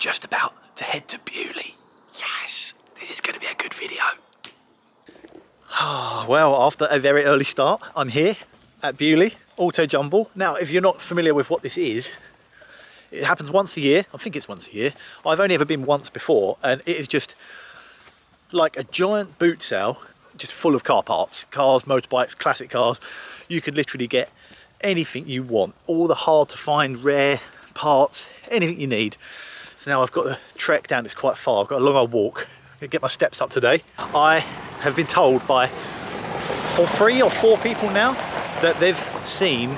just about to head to Beaulieu. Yes, this is going to be a good video. Well, after a very early start, I'm here at Beaulieu Auto Jumble. Now, if you're not familiar with what this is, it happens once a year. I think it's once a year. I've only ever been once before, and it is just like a giant boot sale, just full of car parts, cars, motorbikes, classic cars. You could literally get anything you want, all the hard to find rare parts, anything you need. So now I've got the trek down, it's quite far, I've got a long old walk. I'm gonna get my steps up today. I have been told by 3 or 4 people now that they've seen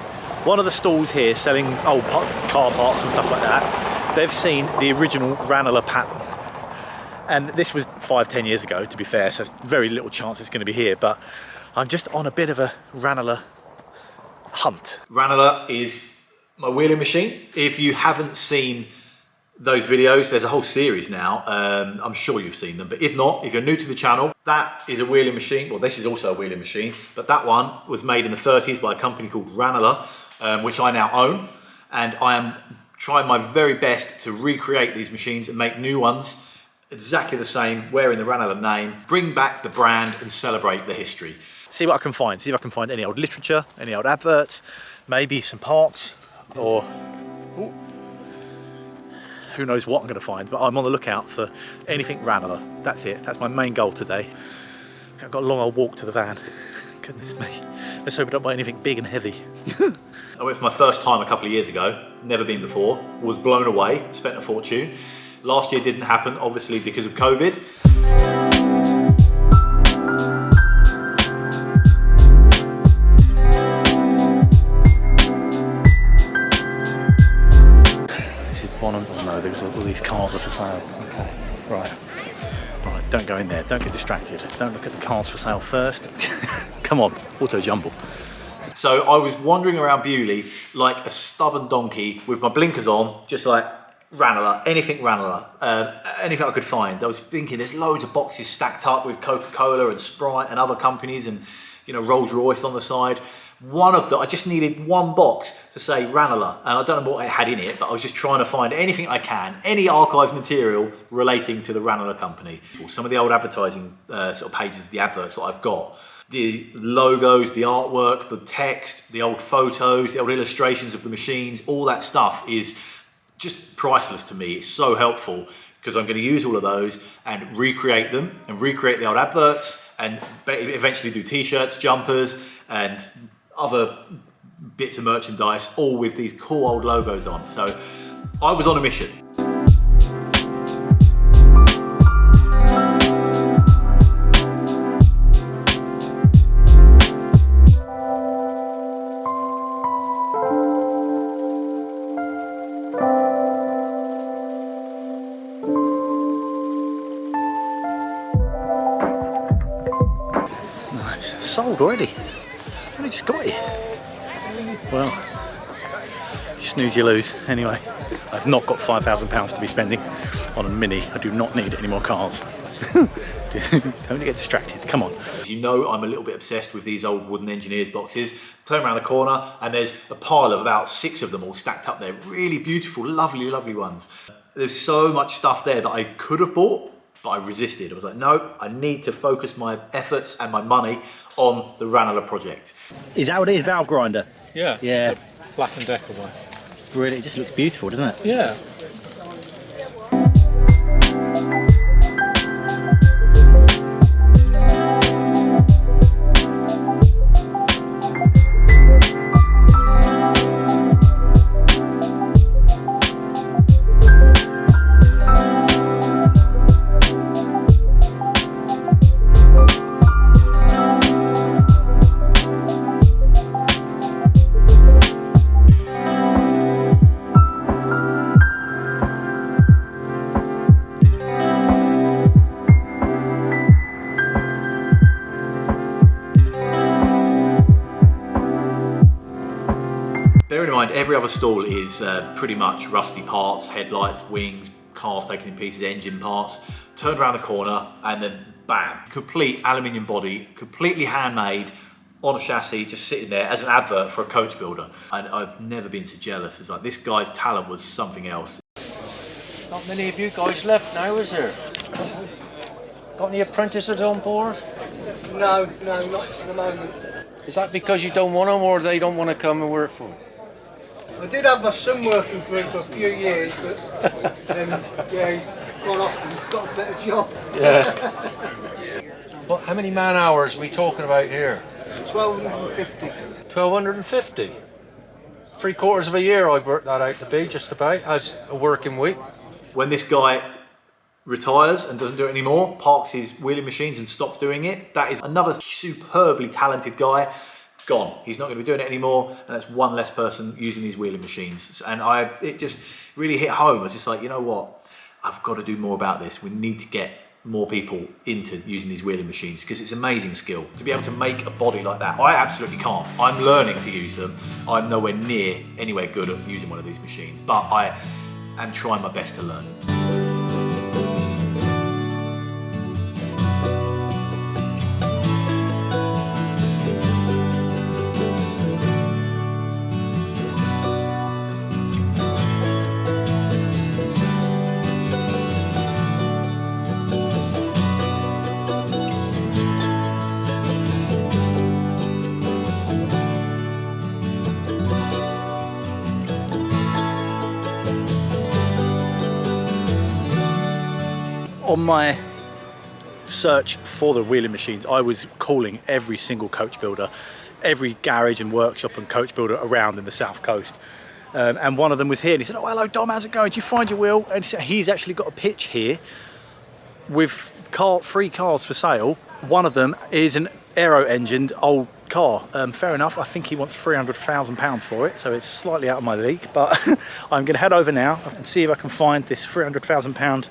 one of the stalls here selling old car parts and stuff like that. They've seen the original Ranalah pattern. And this was 5-10 years ago, to be fair, so there's very little chance it's going to be here, but I'm just on a bit of a Ranalah hunt. Ranalah is my wheeling machine. If you haven't seen those videos, there's a whole series now. I'm sure you've seen them, but if not, if you're new to the channel, that is a wheeling machine. Well, this is also a wheeling machine, but that one was made in the 30s by a company called Ranalah, which I now own, and I am trying my very best to recreate these machines and make new ones exactly the same, wearing the Ranalah name, bring back the brand and celebrate the history. See what I can find, see if I can find any old literature, any old adverts, maybe some parts, or who knows what I'm going to find, but I'm on the lookout for anything Ranalah. That's it, that's my main goal today. I've got a long old walk to the van. Goodness me, let's hope I don't buy anything big and heavy. I went for my first time a couple of years ago, never been before, was blown away, spent a fortune. Last year didn't happen, obviously, because of COVID. This is the bottom. Oh no, there's all these cars are for sale. Okay, right. Right, don't go in there, don't get distracted. Don't look at the cars for sale first. Come on, Auto Jumble. So I was wandering around Beaulieu like a stubborn donkey with my blinkers on, just like, Ranalah, anything Ranalah, anything I could find. I was thinking there's loads of boxes stacked up with Coca-Cola and Sprite and other companies and, you know, Rolls-Royce on the side. One of them, I just needed one box to say Ranalah, and I don't know what it had in it, but I was just trying to find anything I can, any archive material relating to the Ranalah company. Some of the old advertising sort of pages, the adverts that I've got, the logos, the artwork, the text, the old photos, the old illustrations of the machines, all that stuff is just priceless to me. It's so helpful because I'm going to use all of those and recreate them and recreate the old adverts and eventually do t-shirts, jumpers and other bits of merchandise, all with these cool old logos on. So I was on a mission. Sold already. I only just got it. Well, you snooze, you lose. Anyway, I've not got £5,000 to be spending on a Mini. I do not need any more cars. Don't get distracted. Come on. You know, I'm a little bit obsessed with these old wooden engineers boxes. Turn around the corner, and there's a pile of about 6 of them all stacked up there. Really beautiful, lovely, lovely ones. There's so much stuff there that I could have bought, but I resisted. I was like, no, I need to focus my efforts and my money on the Ranalah project. Is that what it is, valve grinder? Yeah. Yeah. It's a Black & Decker one. Brilliant, it just looks beautiful, doesn't it? Yeah. Bear in mind, every other stall is pretty much rusty parts, headlights, wings, cars taken in pieces, engine parts. Turned around the corner and then bam, complete aluminium body, completely handmade on a chassis, just sitting there as an advert for a coach builder. And I've never been so jealous. It's like, this guy's talent was something else. Not many of you guys left now, is there? Got any apprentices on board? No, not at the moment. Is that because you don't want them, or they don't want to come and work for you? I did have my son working for him for a few years, but then, yeah, he's gone off and got a better job. Yeah. What, how many man hours are we talking about here? 1250. 1250. 3/4 of a year I'd worked that out to be, just about, as a working week. When this guy retires and doesn't do it anymore, parks his wheeling machines and stops doing it, that is another superbly talented guy gone. He's not going to be doing it anymore, and that's one less person using these wheeling machines. And it just really hit home. I was just like, you know what? I've got to do more about this. We need to get more people into using these wheeling machines, because it's an amazing skill to be able to make a body like that. I absolutely can't. I'm learning to use them. I'm nowhere near anywhere good at using one of these machines, but I am trying my best to learn. On my search for the wheeling machines, I was calling every single coach builder, every garage and workshop and coach builder around in the South Coast. And one of them was here, and he said, "Oh, hello Dom, how's it going? Did you find your wheel?" And he's actually got a pitch here with 3 cars for sale. One of them is an aero-engined old car. Fair enough, I think he wants £300,000 for it, so it's slightly out of my league, but I'm gonna head over now and see if I can find this £300,000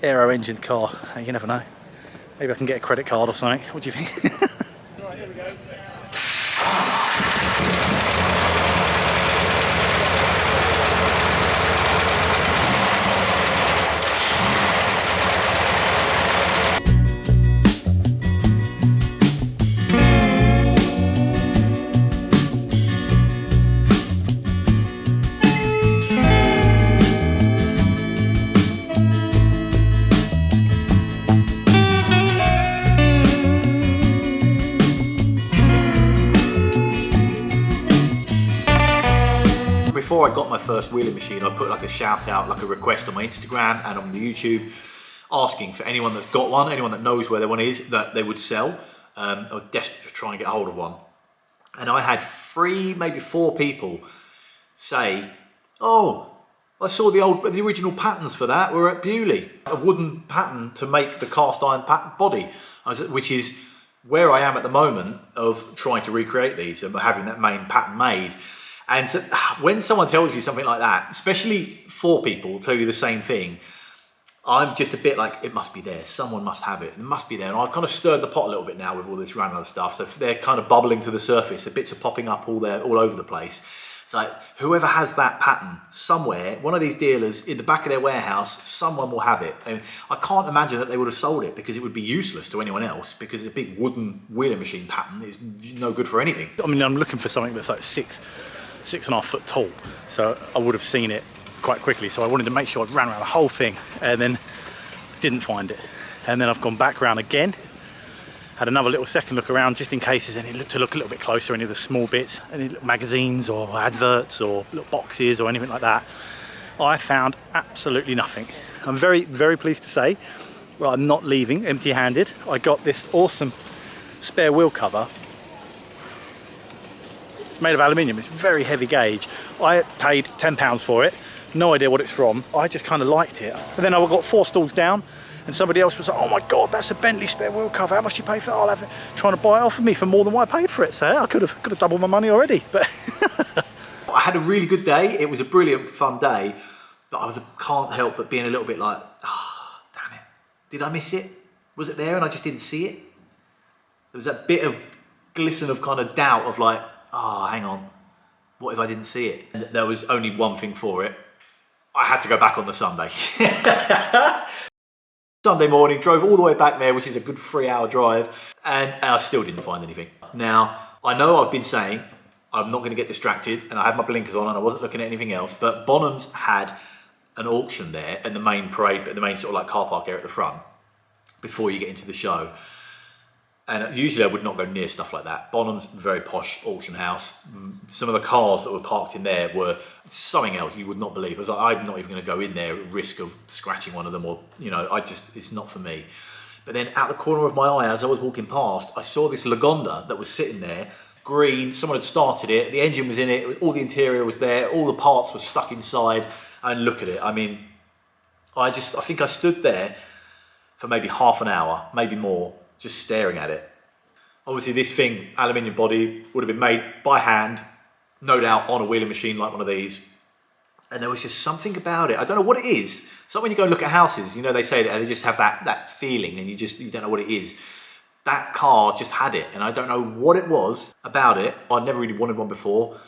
aero-engined car. You never know. Maybe I can get a credit card or something. What do you think? Right, here we go. Before I got my first wheeling machine, I put like a shout out, like a request on my Instagram and on the YouTube, asking for anyone that's got one, anyone that knows where their one is, that they would sell. I was desperate to try and get hold of one. And I had 3, maybe 4 people say, "Oh, I saw the original patterns for that were at Beaulieu. A wooden pattern to make the cast iron body," which is where I am at the moment of trying to recreate these and having that main pattern made. And so when someone tells you something like that, especially 4 people tell you the same thing, I'm just a bit like, it must be there. Someone must have it. It must be there. And I've kind of stirred the pot a little bit now with all this Ranalah stuff. So they're kind of bubbling to the surface. The bits are popping up all over the place. It's like, whoever has that pattern somewhere, one of these dealers in the back of their warehouse, someone will have it. And I can't imagine that they would have sold it, because it would be useless to anyone else, because a big wooden wheeling machine pattern is no good for anything. I mean, I'm looking for something that's like 6.5 foot tall, so I would have seen it quite quickly. So I wanted to make sure I ran around the whole thing, and then didn't find it. And then I've gone back around again, had another little second look around just in case there's any to look a little bit closer, any of the small bits, any little magazines or adverts or little boxes or anything like that. I found absolutely nothing. I'm very, very pleased to say, well, I'm not leaving empty-handed. I got this awesome spare wheel cover. It's made of aluminium, it's very heavy gauge. I paid £10 for it, no idea what it's from. I just kind of liked it. And then I got 4 stalls down, and somebody else was like, "Oh my God, that's a Bentley spare wheel cover. How much do you pay for that?" I'll have it. Trying to buy it off of me for more than what I paid for it. So yeah, I could have doubled my money already. But I had a really good day. It was a brilliant, fun day. But I can't help but being a little bit like, oh, damn it. Did I miss it? Was it there and I just didn't see it? There was that bit of glisten of kind of doubt of like, oh, hang on, what if I didn't see it? And there was only one thing for it. I had to go back on the Sunday. Sunday morning, drove all the way back there, which is a good 3-hour drive, and I still didn't find anything. Now, I know I've been saying I'm not going to get distracted, and I had my blinkers on and I wasn't looking at anything else, but Bonham's had an auction there in the main parade, but the main sort of like car park area at the front before you get into the show. And usually I would not go near stuff like that. Bonham's very posh auction house. Some of the cars that were parked in there were something else you would not believe. I was like, I'm not even going to go in there at risk of scratching one of them, or, you know, it's not for me. But then out the corner of my eye, as I was walking past, I saw this Lagonda that was sitting there, green. Someone had started it. The engine was in it. All the interior was there. All the parts were stuck inside. And look at it. I mean, I think I stood there for maybe half an hour, maybe more, just staring at it. Obviously this thing, aluminium body, would have been made by hand, no doubt on a wheeling machine like one of these. And there was just something about it. I don't know what it is. It's like when you go and look at houses, you know, they say that they just have that feeling and you don't know what it is. That car just had it, and I don't know what it was about it. I'd never really wanted one before.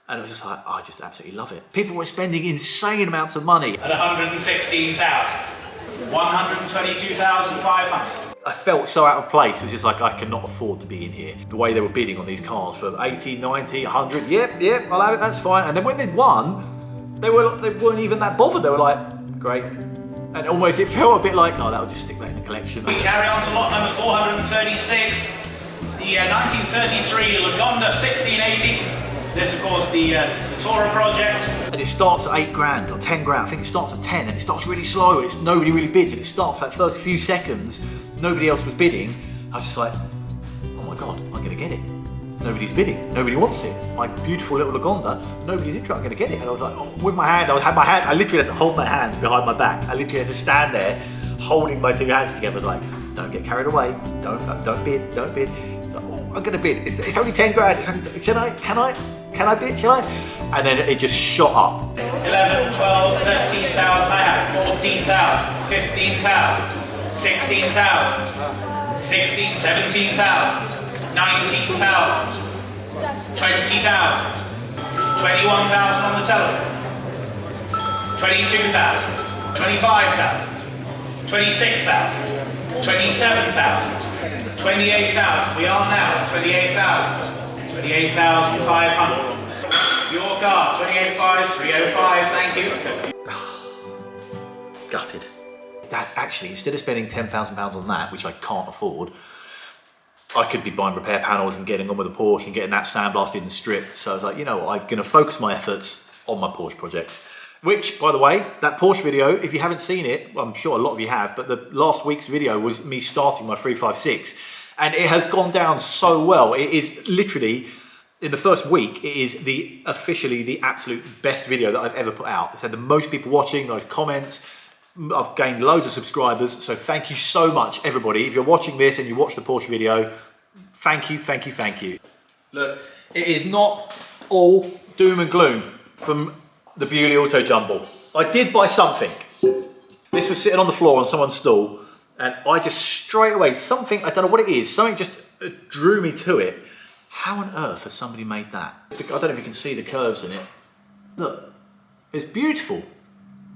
And it was just like, I just absolutely love it. People were spending insane amounts of money. At 116,000, 122,500. I felt so out of place. It was just like, I cannot afford to be in here. The way they were bidding on these cars for 80, 90, 100, yep, I'll have it, that's fine. And then when they'd won, they weren't even that bothered. They were like, great. And almost it felt a bit like, oh, that'll just stick that in the collection. We carry on to lot number 436, the 1933 Lagonda 1680. This, of course, the Tourer project. And it starts at 8 grand or 10 grand. I think it starts at 10 and it starts really slow. Nobody really bids, and it starts for that first few seconds. Nobody else was bidding. I was just like, oh my God, I'm gonna get it. Nobody's bidding, nobody wants it. My beautiful little Lagonda, nobody's interested, I'm gonna get it. And I was like, oh, with my hand, I literally had to hold my hands behind my back. I literally had to stand there holding my two hands together, like, don't get carried away, don't bid. So, oh, I'm gonna bid, it's only 10 grand, can I bid, shall I? And then it just shot up. 11, 12, 13,000, I have 14,000, 15,000, 16,000, 16, 17,000, 19,000, 20,000, 21,000 on the telephone, 22,000, 25,000, 26,000, 27,000, 28,000. We are now 28,000. 28,500. Your car, 28,305, thank you. Gutted. That actually, instead of spending £10,000 on that, which I can't afford, I could be buying repair panels and getting on with the Porsche and getting that sandblasted and stripped. So I was like, you know what, I'm gonna focus my efforts on my Porsche project. Which, by the way, that Porsche video, if you haven't seen it, well, I'm sure a lot of you have, but the last week's video was me starting my 356. And it has gone down so well. It is literally, in the first week, it is officially the absolute best video that I've ever put out. It's had the most people watching, those comments. I've gained loads of subscribers. So thank you so much, everybody. If you're watching this and you watch the Porsche video, thank you. Look, it is not all doom and gloom from the Beaulieu Auto Jumble. I did buy something. This was sitting on the floor on someone's stool. And I just straight away, something, I don't know what it is, something just drew me to it. How on earth has somebody made that? I don't know if you can see the curves in it. Look, it's beautiful.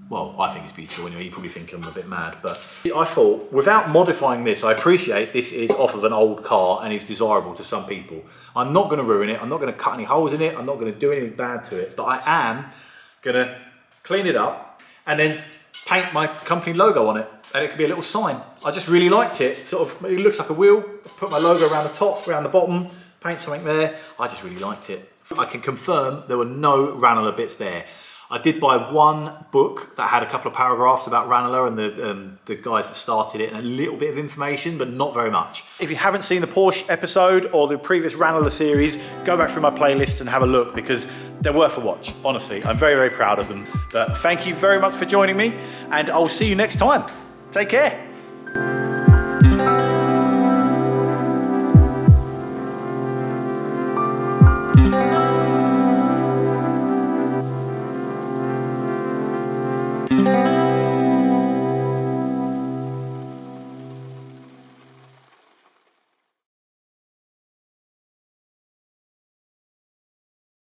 Well, I think it's beautiful anyway, you probably think I'm a bit mad, but I thought, without modifying this, I appreciate this is off of an old car and it's desirable to some people. I'm not gonna ruin it, I'm not gonna cut any holes in it, I'm not gonna do anything bad to it, but I am gonna clean it up and then paint my company logo on it. And it could be a little sign. I just really liked it. Sort of, it looks like a wheel. Put my logo around the top, around the bottom, paint something there. I just really liked it. I can confirm there were no Ranalah bits there. I did buy one book that had a couple of paragraphs about Ranalah and the guys that started it and a little bit of information, but not very much. If you haven't seen the Porsche episode or the previous Ranalah series, go back through my playlist and have a look because they're worth a watch, honestly. I'm very, very proud of them. But thank you very much for joining me and I'll see you next time. Take care. Thank you.